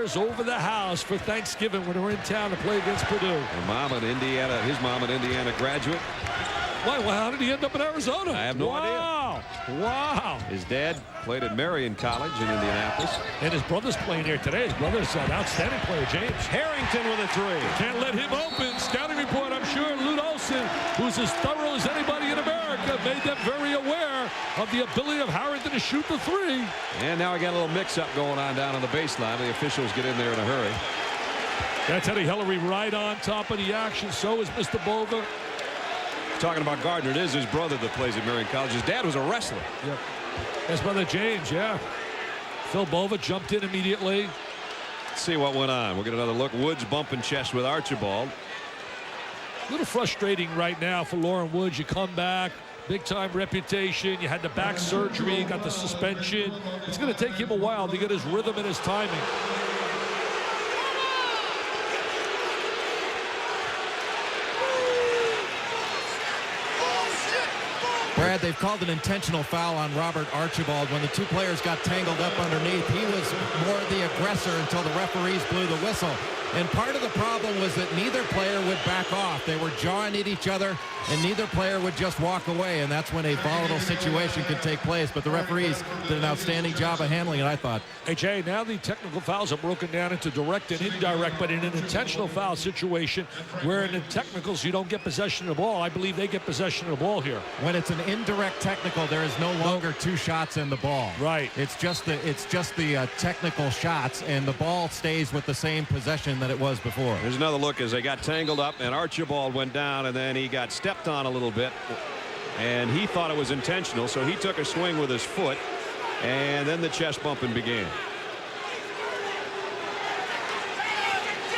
prayers over the house for Thanksgiving when we're in town to play against Purdue. His mom an Indiana graduate. Why, well, how did he end up in Arizona? I have no idea. Wow. His dad played at Marion College in Indianapolis. And his brother's playing here today. His brother's an outstanding player, James. Harrington with a three. Can't let him open. Scouting report, I'm sure Lute Olson, who's as thorough as anybody in America, made them very aware of the ability of Harrington to shoot the three. And now we got a little mix-up going on down on the baseline. The officials get in there in a hurry. That's Eddie Hillary right on top of the action. So is Mr. Bova. Talking about Gardner, it is his brother that plays at Marion College. His dad was a wrestler. Yep. His brother James, yeah. Phil Bova jumped in immediately. Let's see what went on. We'll get another look. Woods bumping chest with Archibald. A little frustrating right now for Lauren Woods. You come back, big-time reputation. You had the back surgery, got the suspension. It's going to take him a while to get his rhythm and his timing. Brad, they've called an intentional foul on Robert Archibald. When the two players got tangled up underneath, he was more the aggressor until the referees blew the whistle. And part of the problem was that neither player would back off. They were jawing at each other, and neither player would just walk away, and that's when a volatile situation could take place. But the referees did an outstanding job of handling it, I thought. Hey, Jay, now the technical fouls are broken down into direct and indirect, but in an intentional foul situation where in the technicals you don't get possession of the ball, I believe they get possession of the ball here. When it's an indirect technical, there is no longer two shots in the ball. Right. It's just the technical shots, and the ball stays with the same possession that it was before. Here's another look as they got tangled up, and Archibald went down, and then he got stepped on a little bit, and he thought it was intentional, so he took a swing with his foot, and then the chest bumping began.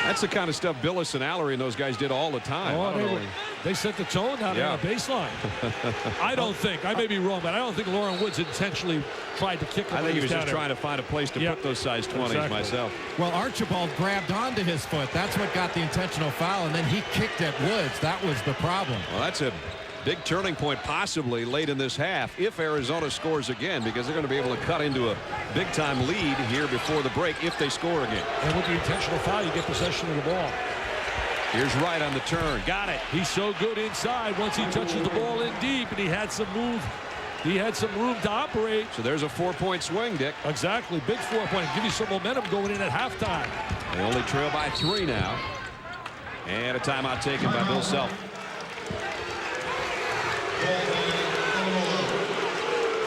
That's the kind of stuff Billis and Allery and those guys did all the time. Oh, they set the tone down there on the baseline. I don't think, I may be wrong, but I don't think Lauren Woods intentionally tried to kick him. I think he was just trying to find a place to put those size 20s myself. Well, Archibald grabbed onto his foot. That's what got the intentional foul, and then he kicked at Woods. That was the problem. Well, that's a big turning point possibly late in this half if Arizona scores again, because they're going to be able to cut into a big-time lead here before the break if they score again. And with the intentional foul, you get possession of the ball. Here's Wright on the turn. Got it. He's so good inside once he touches the ball in deep, and he had some move. He had some room to operate. So there's a 4-point swing, Dick. Exactly. Big 4-point. Give you some momentum going in at halftime. They only trail by 3 now. And a timeout taken by Bill Self.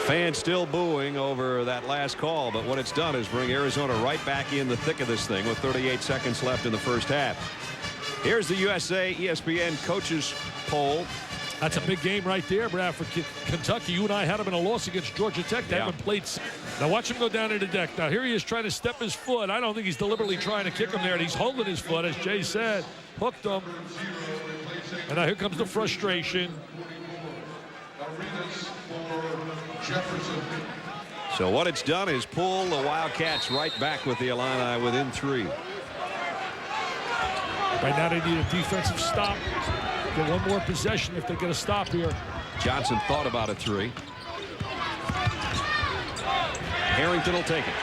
Fans still booing over that last call, but what it's done is bring Arizona right back in the thick of this thing with 38 seconds left in the first half. Here's the USA ESPN coaches poll. That's a big game right there, Brad, for Kentucky. You and I had him in a loss against Georgia Tech. They haven't played. Now watch him go down to the deck. Now here he is trying to step his foot. I don't think he's deliberately trying to kick him there. He's holding his foot, as Jay said. Hooked him. And now here comes the frustration. So what it's done is pull the Wildcats right back with the Illini within 3. Right now they need a defensive stop. Get one more possession if they get a stop here. Johnson thought about a 3. Harrington will take it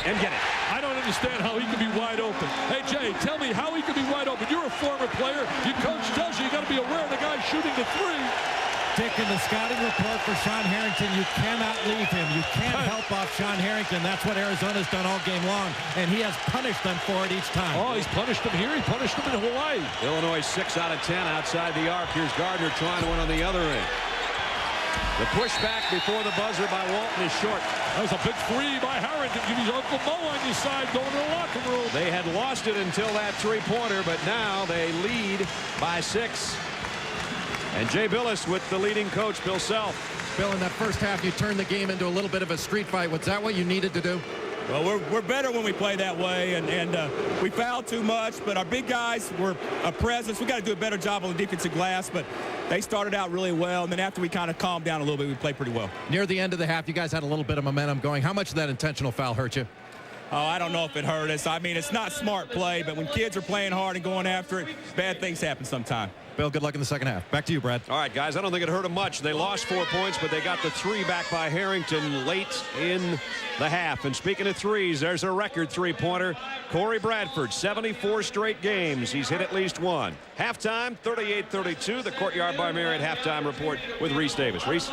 and get it. I don't understand how he could be wide open. Hey, Jay, tell me how he could be wide open. You're a former player. Your coach tells you got to be aware of the guy shooting the 3. Dick, in the scouting report for Sean Harrington, you cannot leave him. You can't help off Sean Harrington. That's what Arizona's done all game long, and he has punished them for it each time. Oh, he's punished them here. He punished them in Hawaii. Illinois 6 out of 10 outside the arc. Here's Gardner trying to win on the other end. The pushback before the buzzer by Walton is short. That was a big 3 by Harrington. Give you Uncle Mo on your side going to the locker room. They had lost it until that 3-pointer, but now they lead by 6. And Jay Billis with the leading coach, Bill Self. Bill, in that first half, you turned the game into a little bit of a street fight. Was that what you needed to do? Well, we're better when we play that way, and we foul too much, but our big guys were a presence. We got to do a better job on the defensive glass, but they started out really well, and then after we kind of calmed down a little bit, we played pretty well. Near the end of the half, you guys had a little bit of momentum going. How much did that intentional foul hurt you? Oh, I don't know if it hurt us. I mean, it's not smart play, but when kids are playing hard and going after it, bad things happen sometimes. Bill, good luck in the second half. Back to you, Brad. All right, guys, I don't think it hurt them much. They lost 4 points, but they got the 3 back by Harrington late in the half. And speaking of threes, there's a record three-pointer. Corey Bradford, 74 straight games. He's hit at least one. Halftime, 38-32. The Courtyard by Marriott halftime report with Reese Davis. Reese?